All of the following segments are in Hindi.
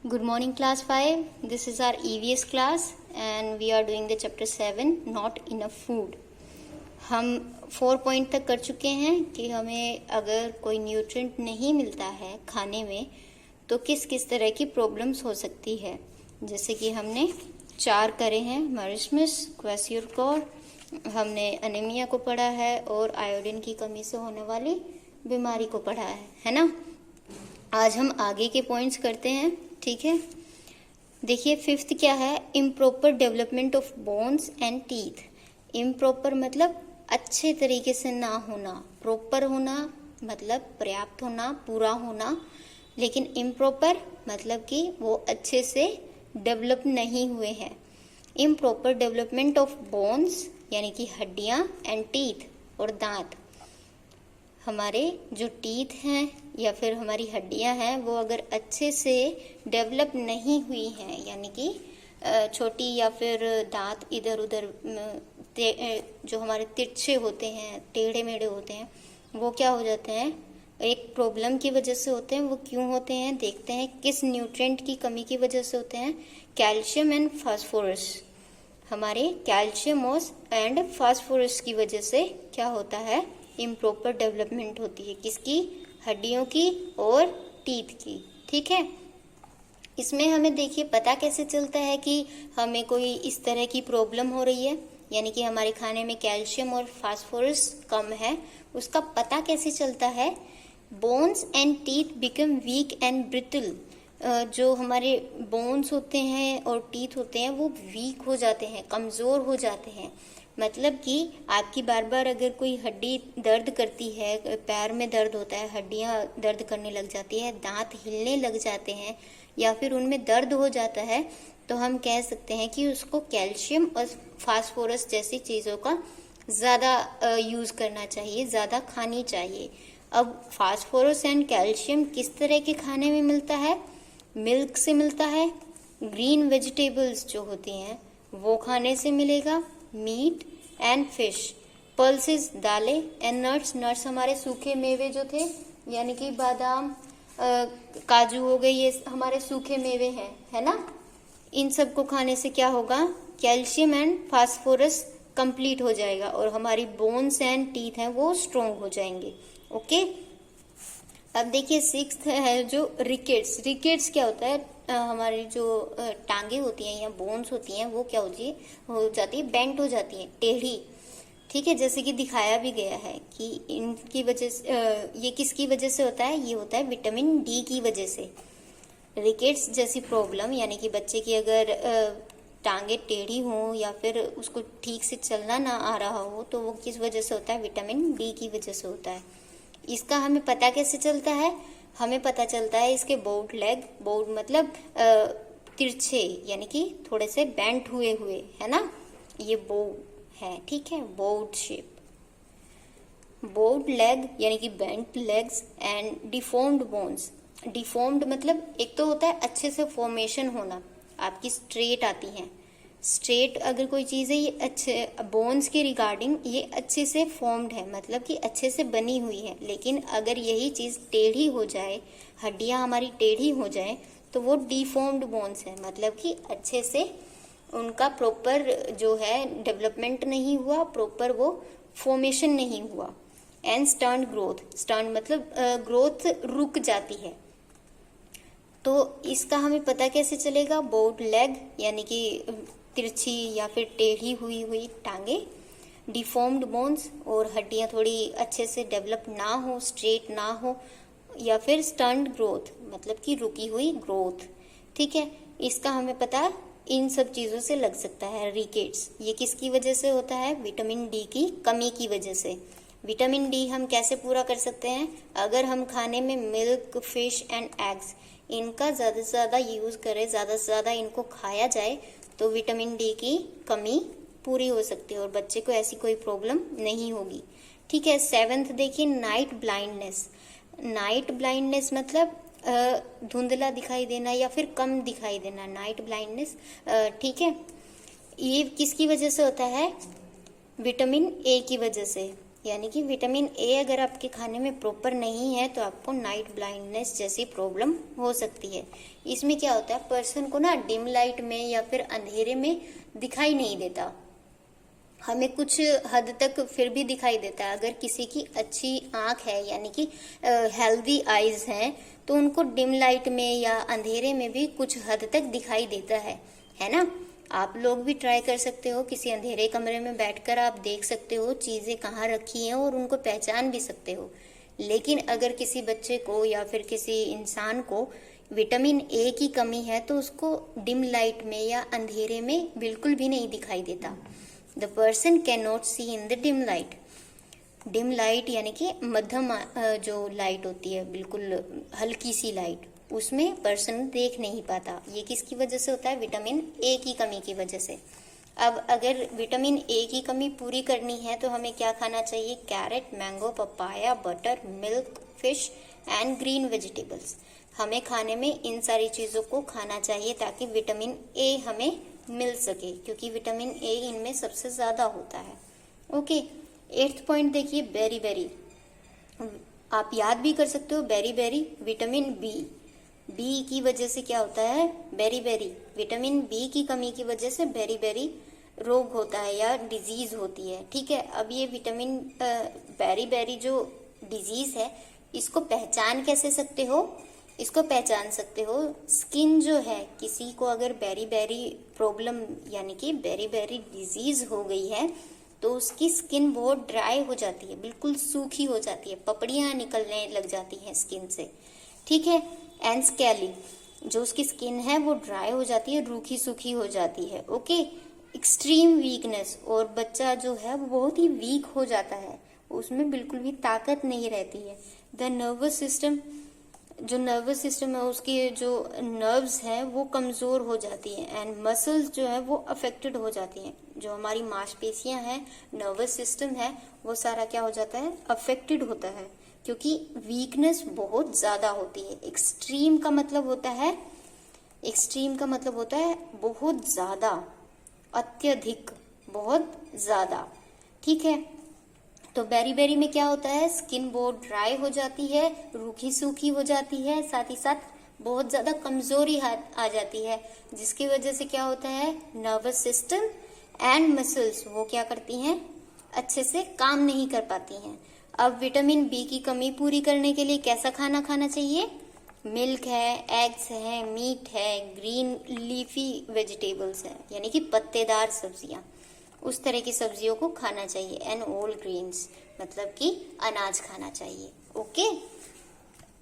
Good morning, class 5. This is our EVS class and we are doing the chapter 7, not enough food. हम 4 पॉइंट तक कर चुके हैं कि हमें अगर कोई न्यूट्रिएंट नहीं मिलता है खाने में तो किस किस तरह की प्रॉब्लम्स हो सकती है। जैसे कि हमने 4 करे हैं, मरिस्मस, क्वेसियोरकोर, हमने एनीमिया को पढ़ा है और आयोडीन की कमी से होने वाली बीमारी को पढ़ा है ना। आज हम आगे के पॉइंट्स करते हैं, ठीक है। देखिए 5th क्या है, improper development of bones and teeth. Improper मतलब अच्छे तरीके से ना होना, प्रॉपर होना मतलब पर्याप्त होना, पूरा होना, लेकिन इम्प्रॉपर मतलब कि वो अच्छे से डेवलप नहीं हुए हैं। इम्प्रॉपर डेवलपमेंट ऑफ बोन्स यानी कि हड्डियां एंड टीथ और दांत। हमारे जो टीथ हैं या फिर हमारी हड्डियां हैं वो अगर अच्छे से डेवलप नहीं हुई हैं, यानी कि छोटी या फिर दांत इधर उधर जो हमारे तिरछे होते हैं, टेढ़े मेढ़े होते हैं, वो क्या हो जाते हैं, एक प्रॉब्लम की वजह से होते हैं। वो क्यों होते हैं देखते हैं, किस न्यूट्रिएंट की कमी की वजह से होते हैं, कैल्शियम एंड फास्फोरस। हमारे कैल्शियम एंड फास्फोरस की वजह से क्या होता है, इम्प्रॉपर डेवलपमेंट होती है। किसकी, हड्डियों की और टीथ की, ठीक है। इसमें हमें देखिए पता कैसे चलता है कि हमें कोई इस तरह की प्रॉब्लम हो रही है, यानी कि हमारे खाने में कैल्शियम और फास्फोरस कम है, उसका पता कैसे चलता है। Bones and teeth become weak and brittle. जो हमारे बोन्स होते हैं और टीथ होते हैं वो वीक हो जाते हैं, कमज़ोर हो जाते हैं। मतलब कि आपकी बार बार अगर कोई हड्डी दर्द करती है, पैर में दर्द होता है, हड्डियां दर्द करने लग जाती है, दांत हिलने लग जाते हैं या फिर उनमें दर्द हो जाता है, तो हम कह सकते हैं कि उसको कैल्शियम और फास्फोरस जैसी चीज़ों का ज़्यादा यूज़ करना चाहिए, ज़्यादा खानी चाहिए। अब फास्फोरस एंड कैल्शियम किस तरह के खाने में मिलता है, मिल्क से मिलता है, ग्रीन वेजिटेबल्स जो होती हैं वो खाने से मिलेगा, मीट एंड फिश, पल्सेस दालें एंड नट्स। नट्स हमारे सूखे मेवे जो थे, यानी कि बादाम, काजू हो गए, ये हमारे सूखे मेवे हैं, है ना। इन सब को खाने से क्या होगा, कैल्शियम एंड फास्फोरस कंप्लीट हो जाएगा और हमारी बोन्स एंड टीथ हैं वो स्ट्रोंग हो जाएंगे। ओके, अब देखिए 6th है जो रिकेट्स। रिकेट्स क्या होता है, हमारी जो टांगे होती हैं या बोन्स होती हैं वो क्या हो जाती है, बेंट हो जाती है, टेढ़ी, ठीक है। जैसे कि दिखाया भी गया है कि इनकी वजह से ये किसकी वजह से होता है, ये होता है विटामिन डी की वजह से। रिकेट्स जैसी प्रॉब्लम यानी कि बच्चे की अगर टांगे टेढ़ी हो या फिर उसको ठीक से चलना ना आ रहा हो तो वो किस वजह से होता है, विटामिन डी की वजह से होता है। इसका हमें पता कैसे चलता है, हमें पता चलता है इसके बोर्ड लेग, बोर्ड मतलब तिरछे यानी कि थोड़े से बेंट हुए हुए, है ना, ये बोर्ड है, ठीक है, बोर्ड शेप। बोर्ड लेग यानी कि bent legs and deformed bones. Deformed मतलब एक तो होता है अच्छे से फॉर्मेशन होना, आपकी स्ट्रेट आती हैं, स्ट्रेट अगर कोई चीज़ है ये अच्छे बोन्स के रिगार्डिंग ये अच्छे से फॉर्म्ड है, मतलब कि अच्छे से बनी हुई है। लेकिन अगर यही चीज़ टेढ़ी हो जाए, हड्डियां हमारी टेढ़ी हो जाए, तो वो डिफॉर्म्ड बोन्स है, मतलब कि अच्छे से उनका प्रॉपर जो है डेवलपमेंट नहीं हुआ, प्रॉपर वो फॉर्मेशन नहीं हुआ। एंड स्टंट ग्रोथ, स्टंट मतलब ग्रोथ रुक जाती है। तो इसका हमें पता कैसे चलेगा, बोर्ड लेग यानी कि तिरछी या फिर टेढ़ी हुई टांगे, डिफॉर्म्ड बोन्स और हड्डियां थोड़ी अच्छे से डेवलप ना हो, स्ट्रेट ना हो, या फिर स्टंट ग्रोथ मतलब कि रुकी हुई ग्रोथ, ठीक है। इसका हमें पता इन सब चीज़ों से लग सकता है। रिकेट्स ये किसकी वजह से होता है, विटामिन डी की कमी की वजह से। विटामिन डी हम कैसे पूरा कर सकते हैं, अगर हम खाने में मिल्क, फिश एंड एग्स इनका ज़्यादा से ज़्यादा यूज़ करें, ज़्यादा से ज़्यादा इनको खाया जाए तो विटामिन डी की कमी पूरी हो सकती है और बच्चे को ऐसी कोई प्रॉब्लम नहीं होगी, ठीक है। 7th देखिए, नाइट ब्लाइंडनेस। नाइट ब्लाइंडनेस मतलब धुंधला दिखाई देना या फिर कम दिखाई देना, नाइट ब्लाइंडनेस, ठीक है। ये किसकी वजह से होता है, विटामिन ए की वजह से। यानी कि विटामिन ए अगर आपके खाने में प्रॉपर नहीं है तो आपको नाइट ब्लाइंडनेस जैसी प्रॉब्लम हो सकती है। इसमें क्या होता है, पर्सन को ना डिम लाइट में या फिर अंधेरे में दिखाई नहीं देता, हमें कुछ हद तक फिर भी दिखाई देता है। अगर किसी की अच्छी आंख है यानी कि हेल्दी आईज हैं तो उनको डिम लाइट में या अंधेरे में भी कुछ हद तक दिखाई देता है ना। आप लोग भी ट्राई कर सकते हो, किसी अंधेरे कमरे में बैठकर आप देख सकते हो चीजें कहाँ रखी हैं और उनको पहचान भी सकते हो। लेकिन अगर किसी बच्चे को या फिर किसी इंसान को विटामिन ए की कमी है तो उसको डिम लाइट में या अंधेरे में बिल्कुल भी नहीं दिखाई देता। The person can not see in the dim light. Dim light यानी कि मध्यम जो लाइट होती है, बिल्कुल हल्की सी लाइट, उसमें पर्सन देख नहीं पाता। ये किसकी वजह से होता है, विटामिन ए की कमी की वजह से। अब अगर विटामिन ए की कमी पूरी करनी है तो हमें क्या खाना चाहिए, carrot, mango, papaya, butter, milk, fish and green vegetables. हमें खाने में इन सारी चीजों को खाना चाहिए ताकि विटामिन ए हमें मिल सके, क्योंकि विटामिन ए इनमें सबसे ज्यादा होता है। ओके, 8th पॉइंट देखिए, बेरी बेरी। आप याद भी कर सकते हो, बेरी बेरी विटामिन बी की वजह से क्या होता है, बेरी बेरी विटामिन बी की कमी की वजह से बेरी बेरी रोग होता है या डिजीज होती है। ठीक है, अब ये विटामिन बेरी बेरी जो डिजीज है इसको पहचान कैसे सकते हो, इसको पहचान सकते हो, स्किन जो है, किसी को अगर बेरी बेरी प्रॉब्लम यानी कि बेरी बेरी डिजीज हो गई है तो उसकी स्किन बहुत ड्राई हो जाती है, बिल्कुल सूखी हो जाती है, पपड़ियां निकलने लग जाती हैं स्किन से। ठीक है, एंड स्कैली, जो उसकी स्किन है वो ड्राई हो जाती है, रूखी सूखी हो जाती है। ओके, एक्सट्रीम वीकनेस, और बच्चा जो है वो बहुत ही वीक हो जाता है, उसमें बिल्कुल भी ताकत नहीं रहती है। द नर्वस सिस्टम, जो नर्वस सिस्टम है उसके जो नर्व्स हैं वो कमजोर हो जाती हैं, एंड मसल्स जो है वो अफेक्टेड हो जाती हैं। जो हमारी मांसपेशियां हैं, नर्वस सिस्टम है, वो सारा क्या हो जाता है, अफेक्टेड होता है, क्योंकि वीकनेस बहुत ज्यादा होती है। एक्सट्रीम का मतलब होता है, एक्सट्रीम का मतलब होता है बहुत ज्यादा, अत्यधिक, बहुत ज्यादा। ठीक है, तो बेरी बेरी में क्या होता है, स्किन बहुत ड्राई हो जाती है, रूखी सूखी हो जाती है, साथ ही साथ बहुत ज्यादा कमजोरी आ जाती है, जिसकी वजह से क्या होता है, नर्वस सिस्टम एंड मसल्स वो क्या करती हैं, अच्छे से काम नहीं कर पाती हैं। अब विटामिन बी की कमी पूरी करने के लिए कैसा खाना खाना चाहिए, मिल्क है, एग्स है, मीट है, ग्रीन लीफी वेजिटेबल्स है, यानी कि पत्तेदार सब्जियां, उस तरह की सब्जियों को खाना चाहिए। एंड ऑल ग्रेन्स, मतलब कि अनाज खाना चाहिए। ओके,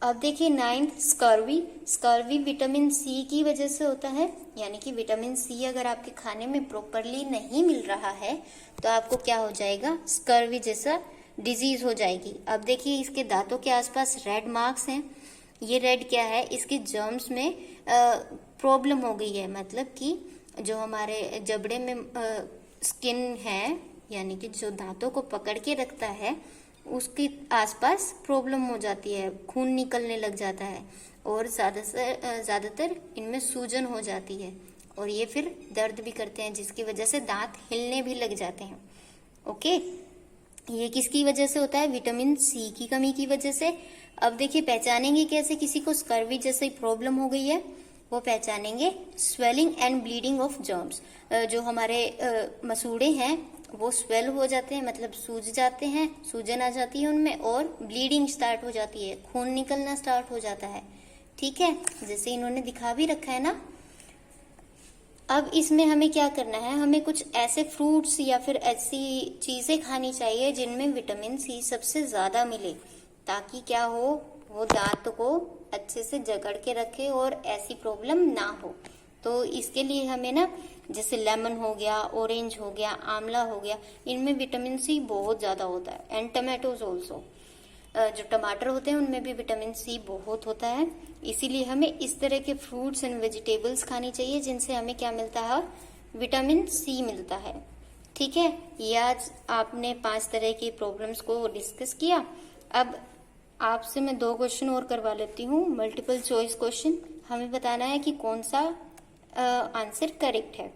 अब देखिए 9th, scurvy. Scurvy vitamin C की वजह से होता है, यानी कि विटामिन सी अगर आपके खाने में प्रॉपरली नहीं मिल रहा है तो आपको क्या हो जाएगा, स्कर्वी जैसा डिजीज हो जाएगी। अब देखिए इसके दांतों के आसपास रेड मार्क्स हैं, ये रेड क्या है, इसके जर्म्स में प्रॉब्लम हो गई है, मतलब कि जो हमारे जबड़े में स्किन है, यानी कि जो दांतों को पकड़ के रखता है, उसके आसपास प्रॉब्लम हो जाती है, खून निकलने लग जाता है, और ज्यादातर इनमें सूजन हो जाती है, और ये फिर दर्द भी करते हैं, जिसकी वजह से दांत हिलने भी लग जाते हैं। ओके, ये किसकी वजह से होता है, विटामिन सी की कमी की वजह से। अब देखिए पहचानेंगे कैसे किसी को स्कर्वी जैसी प्रॉब्लम हो गई है, वो पहचानेंगे swelling and bleeding of germs. जो हमारे मसूड़े हैं वो स्वेल हो जाते हैं, मतलब सूज जाते हैं, सूजन आ जाती है उनमें, और ब्लीडिंग स्टार्ट हो जाती है, खून निकलना स्टार्ट हो जाता है। ठीक है, जैसे इन्होंने दिखा भी रखा है ना। अब इसमें हमें क्या करना है, हमें कुछ ऐसे फ्रूट्स या फिर ऐसी चीजें खानी चाहिए जिनमें विटामिन सी सबसे ज्यादा मिले, ताकि क्या हो, वो दांत को अच्छे से जकड़ के रखे और ऐसी प्रॉब्लम ना हो। तो इसके लिए हमें ना, जैसे लेमन हो गया, ऑरेंज हो गया, आंवला हो गया, इनमें विटामिन सी बहुत ज्यादा होता है। एंड टमाटोज ऑल्सो, जो टमाटर होते हैं उनमें भी विटामिन सी बहुत होता है। इसीलिए हमें इस तरह के फ्रूट्स एंड वेजिटेबल्स खानी चाहिए जिनसे हमें क्या मिलता है, विटामिन सी मिलता है। ठीक है, ये आज आपने 5 तरह की प्रॉब्लम्स को डिस्कस किया। अब आपसे मैं 2 क्वेश्चन और करवा लेती हूँ, मल्टीपल चॉइस क्वेश्चन। हमें बताना है कि कौन सा आंसर करेक्ट है।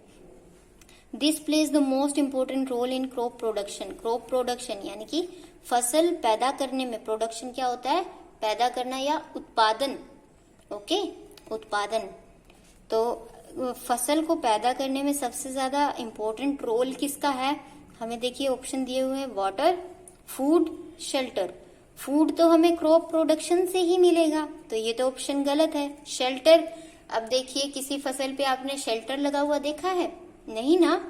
This plays the most important role in crop production. Crop production यानी कि फसल पैदा करने में, प्रोडक्शन क्या होता है, पैदा करना या उत्पादन, ओके, उत्पादन। तो फसल को पैदा करने में सबसे ज्यादा इम्पोर्टेंट रोल किसका है, हमें देखिए ऑप्शन दिए हुए हैं, वाटर, फूड, शेल्टर। फूड तो हमें क्रॉप प्रोडक्शन से ही मिलेगा, तो ये तो ऑप्शन गलत है। शेल्टर, अब देखिए किसी फसल पे आपने शेल्टर लगा हुआ देखा है, नहीं ना।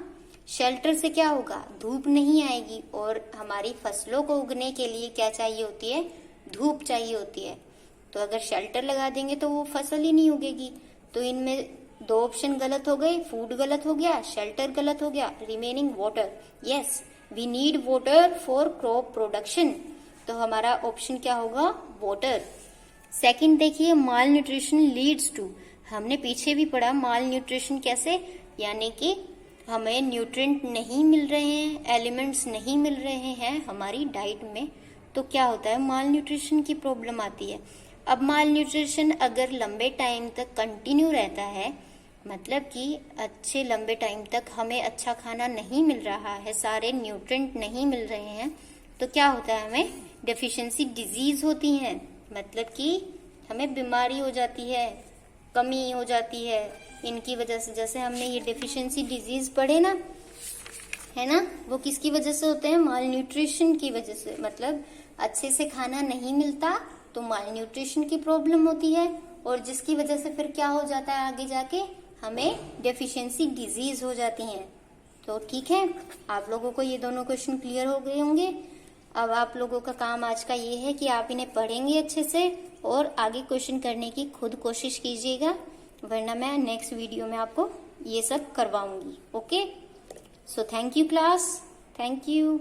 शेल्टर से क्या होगा, धूप नहीं आएगी, और हमारी फसलों को उगने के लिए क्या चाहिए होती है, धूप चाहिए होती है। तो अगर शेल्टर लगा देंगे तो वो फसल ही नहीं उगेगी। तो इनमें दो ऑप्शन गलत हो गए, फूड गलत हो गया, शेल्टर गलत हो गया, remaining water. Yes, we need water for crop production, तो हमारा ऑप्शन क्या होगा, वाटर। सेकंड देखिए, माल न्यूट्रिशन लीड्स टू, हमने पीछे भी पढ़ा माल न्यूट्रिशन कैसे, यानी कि हमें न्यूट्रिएंट नहीं मिल रहे हैं, एलिमेंट्स नहीं मिल रहे हैं हमारी डाइट में, तो क्या होता है, माल न्यूट्रिशन की प्रॉब्लम आती है। अब माल न्यूट्रिशन अगर लंबे टाइम तक कंटिन्यू रहता है, मतलब कि अच्छे लंबे टाइम तक हमें अच्छा खाना नहीं मिल रहा है, सारे न्यूट्रिएंट नहीं मिल रहे हैं, तो क्या होता है, हमें डेफिशिएंसी डिजीज होती है, मतलब कि हमें बीमारी हो जाती है, कमी हो जाती है इनकी वजह से। जैसे हमने ये डेफिशिएंसी डिजीज पढ़े ना, है ना, वो किसकी वजह से होते हैं, माल न्यूट्रिशन की वजह से। मतलब अच्छे से खाना नहीं मिलता तो माल न्यूट्रिशन की प्रॉब्लम होती है, और जिसकी वजह से फिर क्या हो जाता है, आगे जाके हमें डेफिशिएंसी डिजीज हो जाती हैं। तो ठीक है, आप लोगों को ये दोनों क्वेश्चन क्लियर हो गए होंगे। अब आप लोगों का काम आज का ये है कि आप इन्हें पढ़ेंगे अच्छे से और आगे क्वेश्चन करने की खुद कोशिश कीजिएगा, वरना मैं नेक्स्ट वीडियो में आपको ये सब करवाऊंगी। Okay, so thank you class, thank you.